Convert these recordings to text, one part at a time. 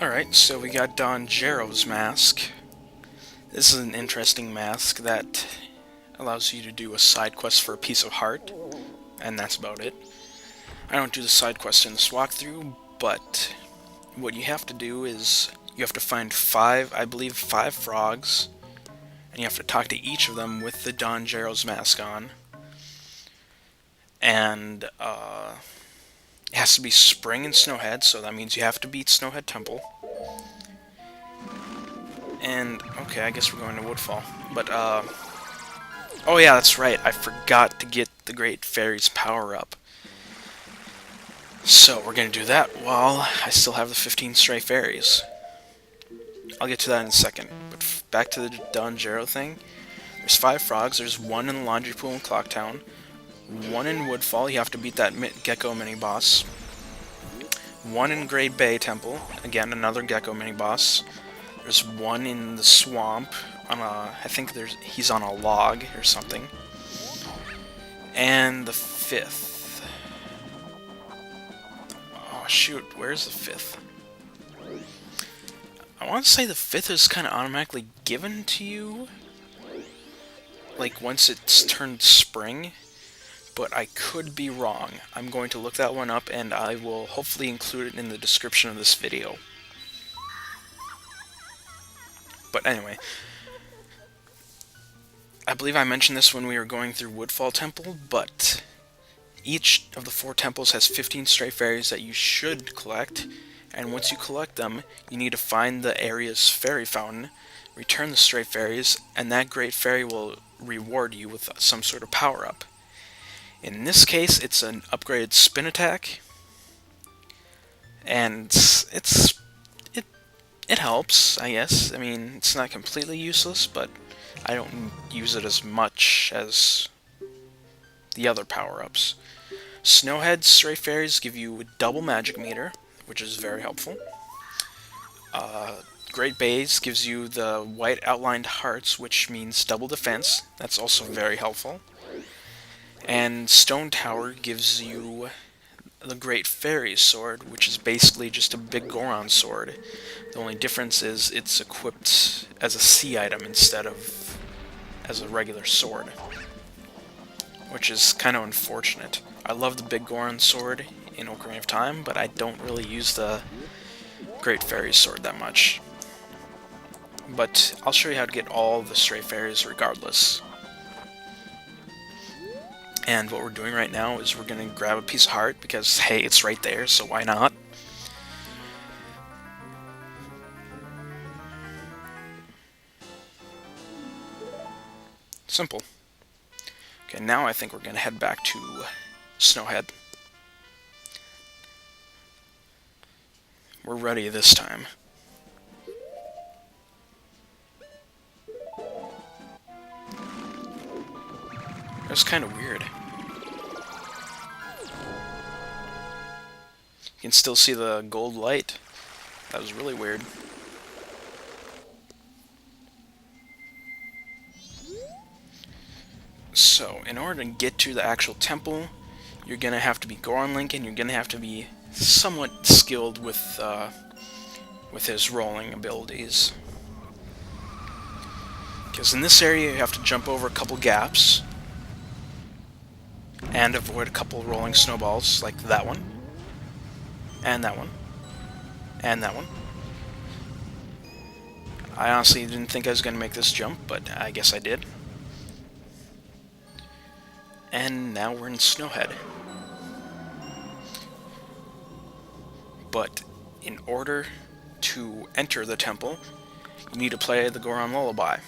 Alright, so we got Don Gero's mask. This is an interesting mask that allows you to do a side quest for a piece of heart, and that's about it. I don't do the side quest in this walkthrough, but what you have to do is you have to find five frogs, and you have to talk to each of them with the Don Gero's mask on. And it has to be spring in Snowhead, so that means you have to beat Snowhead Temple. And, okay, I guess we're going to Woodfall. But, oh yeah, that's right, I forgot to get the Great Fairy's power-up. So, we're going to do that while I still have the 15 Stray Fairies. I'll get to that in a second. But back to the Don Gero thing. There's 5 frogs, there's 1 in the Laundry Pool in Clocktown, 1 in Woodfall, you have to beat that Gecko mini-boss. 1 in Great Bay Temple, again, another Gecko mini-boss. There's 1 in the swamp, on a, I think he's on a log or something. And the 5th. Oh shoot, where's the 5th? I want to say the 5th is kind of automatically given to you, like once it's turned spring, but I could be wrong. I'm going to look that one up and I will hopefully include it in the description of this video. But anyway, I believe I mentioned this when we were going through Woodfall Temple, but each of the 4 temples has 15 stray fairies that you should collect, and once you collect them, you need to find the area's fairy fountain, return the stray fairies, and that great fairy will reward you with some sort of power-up. In this case, it's an upgraded spin attack, and it helps, I guess. I mean, it's not completely useless, but I don't use it as much as the other power-ups. Snowhead Stray Fairies give you a double magic meter, which is very helpful. Great Bays gives you the white outlined hearts, which means double defense. That's also very helpful. And Stone Tower gives you the Great Fairy Sword, which is basically just a big Goron sword. The only difference is it's equipped as a sea item instead of as a regular sword, which is kind of unfortunate. I love the big Goron sword in Ocarina of Time, but I don't really use the Great Fairy Sword that much. But I'll show you how to get all the Stray Fairies regardless. And what we're doing right now is we're going to grab a piece of heart, because, hey, it's right there, so why not? Simple. Okay, now I think we're going to head back to Snowhead. We're ready this time. That's kind of weird. You can still see the gold light. That was really weird. So, in order to get to the actual temple, you're gonna have to be Goron Link, and you're gonna have to be somewhat skilled with his rolling abilities. Because in this area, you have to jump over a couple gaps and avoid a couple rolling snowballs, like that one, and that one, and that one. I honestly didn't think I was going to make this jump, but I guess I did. And now we're in Snowhead. But in order to enter the temple, you need to play the Goron Lullaby.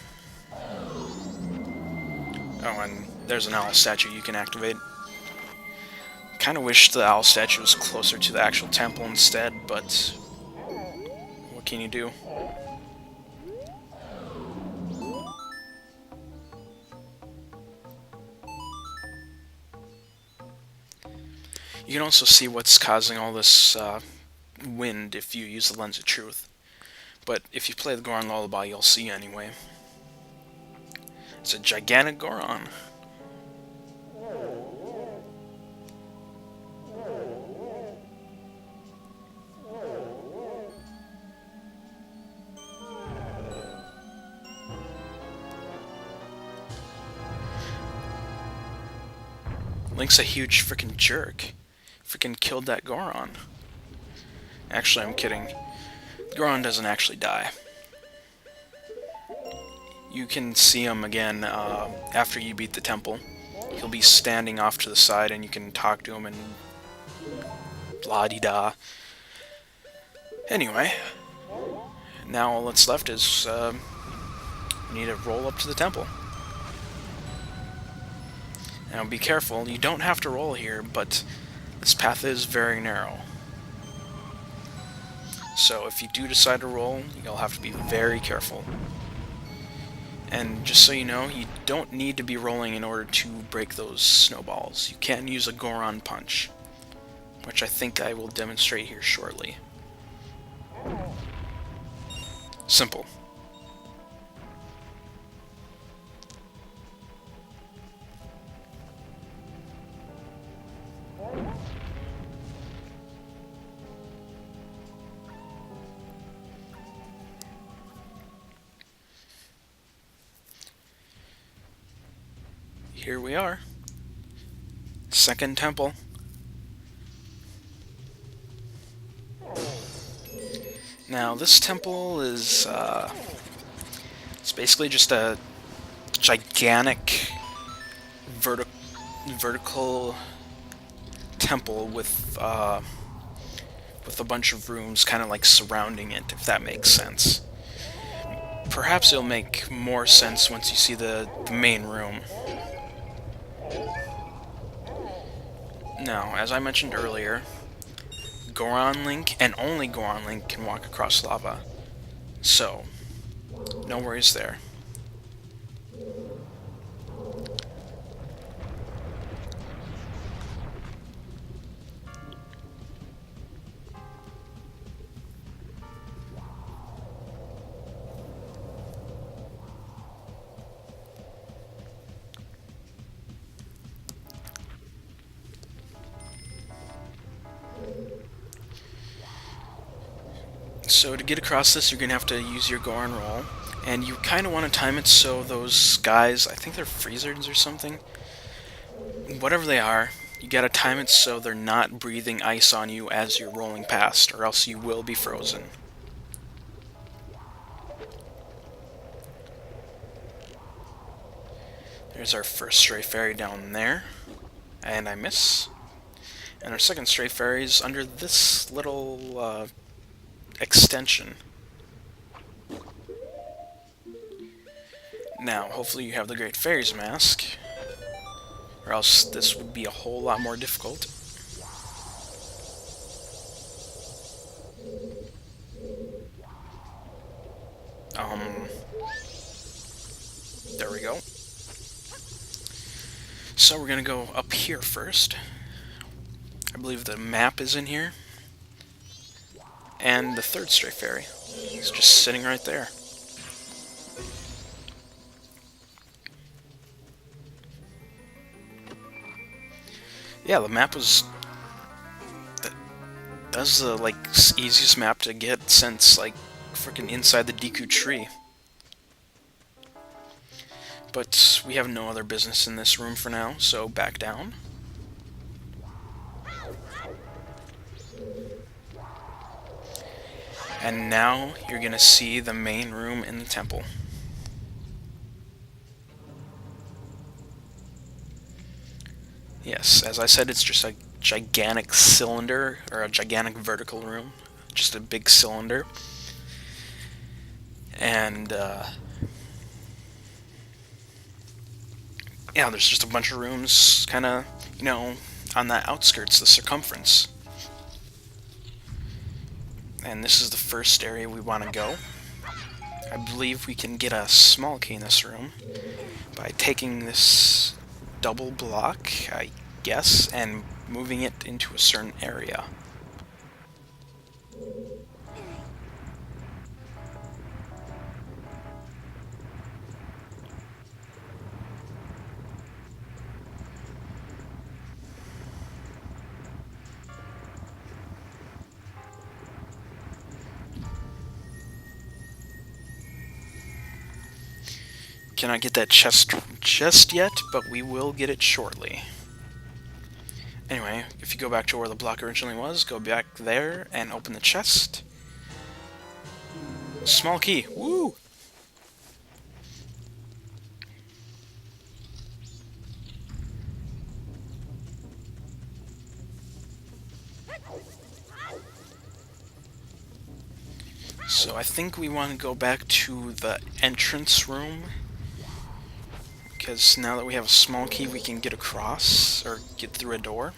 Oh, and there's an owl statue you can activate. Kind of wish the owl statue was closer to the actual temple instead, but what can you do? You can also see what's causing all this wind if you use the Lens of Truth. But if you play the Goron Lullaby, you'll see anyway. It's a gigantic Goron. Link's a huge freaking jerk. Freaking killed that Goron. Actually, I'm kidding. Goron doesn't actually die. You can see him again after you beat the temple. He'll be standing off to the side and you can talk to him and la-di-da. Anyway, now all that's left is we need to roll up to the temple. Now be careful, you don't have to roll here, but this path is very narrow. So if you do decide to roll, you'll have to be very careful. And just so you know, you don't need to be rolling in order to break those snowballs. You can use a Goron punch, which I think I will demonstrate here shortly. Simple. Here we are. Second temple. Now this temple is it's basically just a gigantic vertical temple with a bunch of rooms kind of like surrounding it, if that makes sense. Perhaps it'll make more sense once you see the main room. Now, as I mentioned earlier, Goron Link, and only Goron Link, can walk across lava. So, no worries there. So to get across this, you're going to have to use your Goron roll, and you kind of want to time it so those guys, I think they're freezers or something, whatever they are, you got to time it so they're not breathing ice on you as you're rolling past, or else you will be frozen. There's our first stray fairy down there, and I miss. And our second stray fairy is under this little extension. Now, hopefully you have the Great Fairy's Mask, or else this would be a whole lot more difficult. There we go. So we're gonna go up here first. I believe the map is in here. And the third stray fairy is just sitting right there. Yeah, the map was... That was the, like, easiest map to get since, like, freaking inside the Deku tree. But we have no other business in this room for now, so back down. And now you're gonna see the main room in the temple. Yes, as I said, it's just a gigantic cylinder, or a gigantic vertical room. Just a big cylinder. And, yeah, there's just a bunch of rooms, kind of, you know, on the outskirts, the circumference. And this is the first area we want to go. I believe we can get a small key in this room by taking this double block, I guess, and moving it into a certain area. Cannot get that chest just yet, but we will get it shortly. Anyway, if you go back to where the block originally was, go back there and open the chest. Small key. Woo! So I think we want to go back to the entrance room, because now that we have a small key we can get across, or get through a door.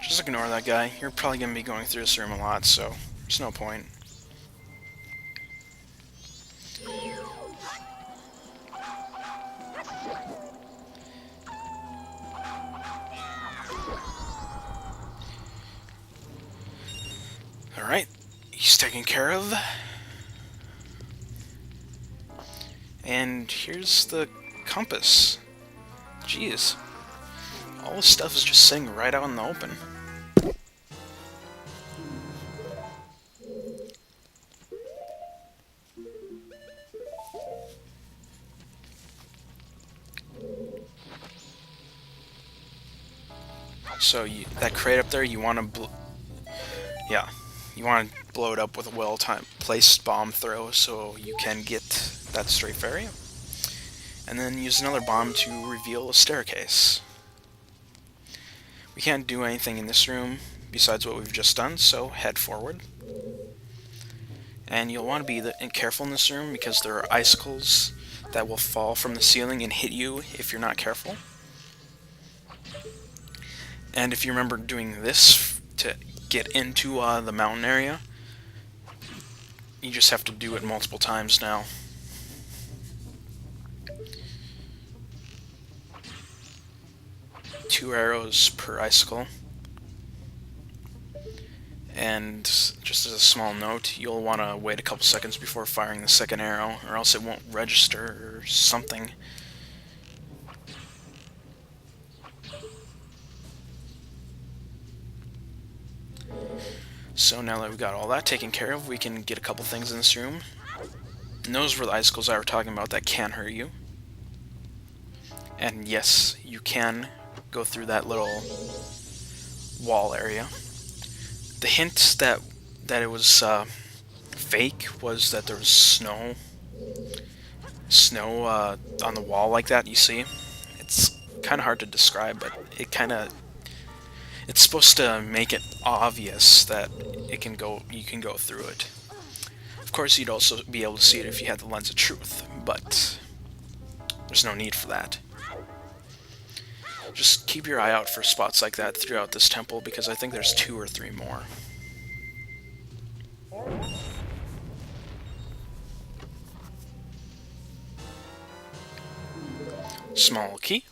Just ignore that guy. You're probably going to be going through this room a lot, so there's no point. Alright, he's taken care of. And here's the compass. Jeez. All this stuff is just sitting right out in the open. So that crate up there, you want to you want to blow it up with a well-placed bomb throw so you can get that stray fairy. And then use another bomb to reveal a staircase. We can't do anything in this room besides what we've just done, so head forward. And you'll want to be careful in this room because there are icicles that will fall from the ceiling and hit you if you're not careful. And if you remember doing this to get into the mountain area, you just have to do it multiple times now. Two arrows per icicle. And just as a small note, you'll want to wait a couple seconds before firing the second arrow, or else it won't register or something. So now that we've got all that taken care of, we can get a couple things in this room. And those were the icicles I were talking about that can hurt you. And yes, you can go through that little wall area. The hint that it was fake was that there was snow on the wall like that, you see. It's kind of hard to describe, but it's supposed to make it obvious that you can go through it. Of course, you'd also be able to see it if you had the lens of truth, but there's no need for that. Just keep your eye out for spots like that throughout this temple, because I think there's 2 or 3 more. Small key.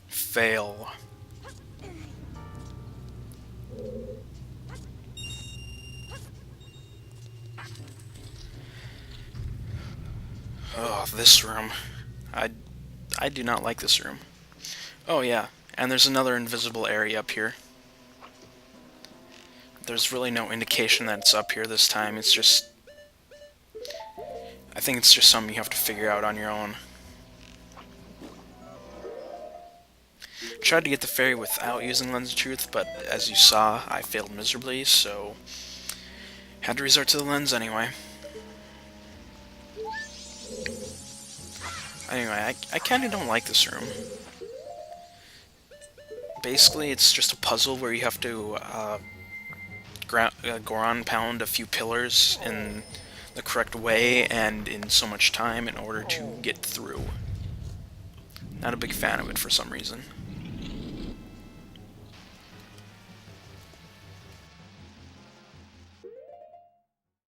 Fail. Oh, this room. I do not like this room. Oh yeah, and there's another invisible area up here. There's really no indication that it's up here this time. It's just... I think it's just something you have to figure out on your own. Tried to get the fairy without using Lens of Truth, but as you saw, I failed miserably, so had to resort to the lens anyway. Anyway, I kinda don't like this room. Basically, it's just a puzzle where you have to ground pound a few pillars in the correct way and in so much time in order to get through. Not a big fan of it for some reason.